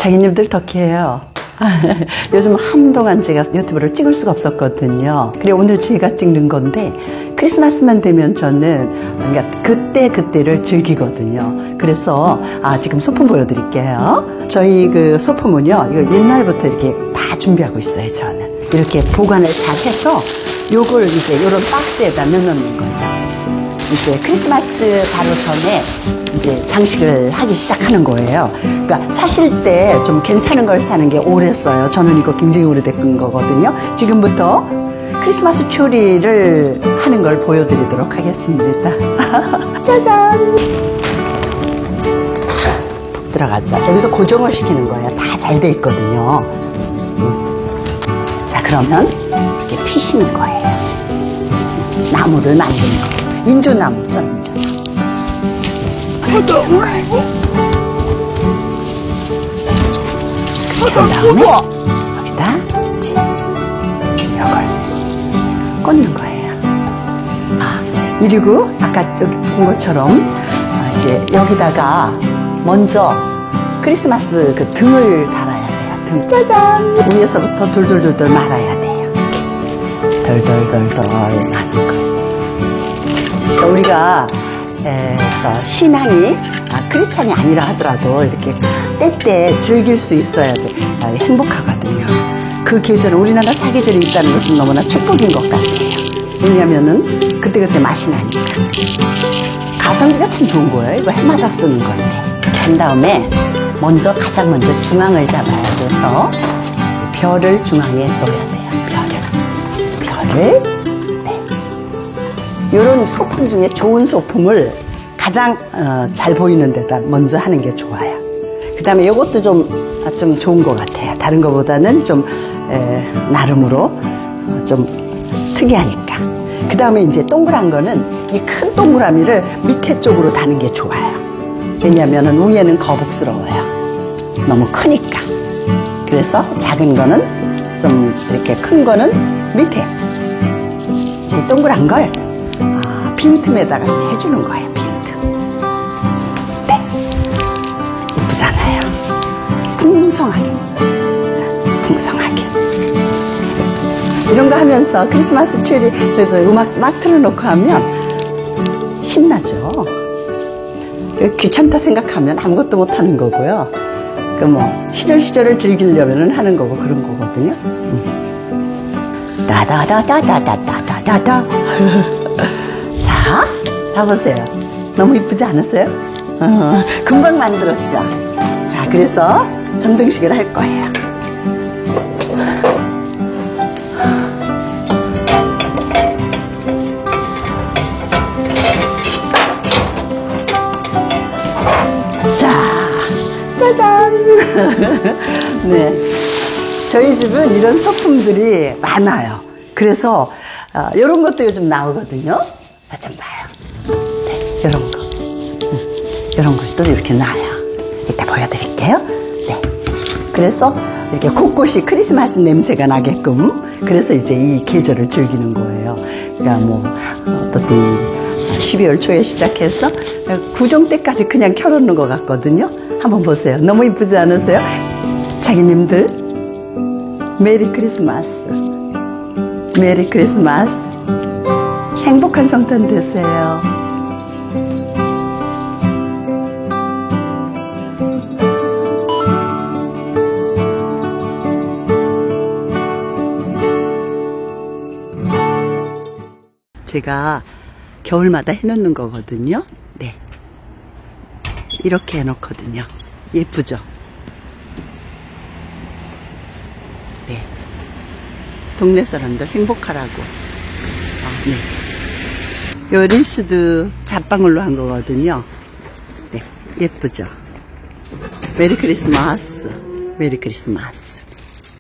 자기님들 덕해요. 요즘 한동안 제가 유튜브를 찍을 수가 없었거든요. 그래 오늘 제가 찍는 건데 크리스마스만 되면 저는 그러니까 그때를 즐기거든요. 그래서 지금 소품 보여드릴게요. 저희 그 소품은요, 이거 옛날부터 이렇게 다 준비하고 있어요. 저는 이렇게 보관을 잘 해서 요걸 이제 요런 박스에다 넣어놓는 거예요. 이제 크리스마스 바로 전에 이제 장식을 하기 시작하는 거예요. 그러니까 사실 때 좀 괜찮은 걸 사는 게 오래 써요. 저는 이거 굉장히 오래된 거거든요. 지금부터 크리스마스 추리를 하는 걸 보여드리도록 하겠습니다. 짜잔! 푹 들어가죠. 여기서 고정을 시키는 거예요. 다 잘 돼 있거든요. 자, 그러면 이렇게 피시는 거예요. 나무를 만드는 거예요. 인조나무죠, 인조나무. 그렇게 한 다음에 여기다 이걸 꽂는 거예요. 그리고 아까 저기 본 것처럼 이제 여기다가 먼저 크리스마스 그 등을 달아야 돼요. 등. 짜잔! 위에서부터 돌돌돌돌 말아야 돼요. 이렇게 돌돌돌돌 마는 거예요. 우리가 신앙이 크리스찬이 아니라 하더라도 이렇게 때때 즐길 수 있어야 돼. 행복하거든요. 그 계절, 우리나라 사계절이 있다는 것은 너무나 축복인 것 같아요. 왜냐면은 그때그때 맛이 나니까. 가성비가 참 좋은 거예요. 이거 해마다 쓰는 건데. 이렇게 한 다음에 가장 먼저 중앙을 잡아야 돼서 별을 중앙에 넣어야 돼요. 별을. 이런 소품 중에 좋은 소품을 가장 잘 보이는 데다 먼저 하는 게 좋아요. 그 다음에 이것도 좀 좋은 것 같아요. 다른 것보다는 좀 나름으로 좀 특이하니까. 그 다음에 이제 동그란 거는 이 큰 동그라미를 밑에 쪽으로 다는 게 좋아요. 왜냐하면 위에는 거북스러워요. 너무 크니까. 그래서 작은 거는 좀 이렇게 큰 거는 밑에. 이 동그란 걸 빈틈에다가 이제 해주는 거예요. 빈틈. 네. 이쁘잖아요. 풍성하게. 이런 거 하면서 크리스마스 트리 저 음악 막 틀어놓고 하면 신나죠. 귀찮다 생각하면 아무것도 못 하는 거고요. 시절시절을 즐기려면 하는 거고 그런 거거든요. 따다다다다다다다다. 자, 봐보세요. 너무 이쁘지 않으세요? 금방 만들었죠? 자, 그래서 정등식을 할 거예요. 자, 짜잔! 네. 저희 집은 이런 소품들이 많아요. 그래서, 이런 것도 요즘 나오거든요. 좀 봐요. 네, 이런 거. 이런 것도 이렇게 놔요. 이따 보여드릴게요. 네. 그래서 이렇게 곳곳이 크리스마스 냄새가 나게끔, 그래서 이제 이 계절을 즐기는 거예요. 그러니까 어떤 12월 초에 시작해서 구정 때까지 그냥 켜놓는 것 같거든요. 한번 보세요. 너무 이쁘지 않으세요? 자기님들, 메리 크리스마스. 메리 크리스마스. 행복한 성탄 되세요. 제가 겨울마다 해놓는 거거든요. 네. 이렇게 해놓거든요. 예쁘죠? 네. 동네 사람들 행복하라고. 네. 요 리스도 잣방울로 한 거거든요. 네, 예쁘죠? 메리 크리스마스. 메리 크리스마스.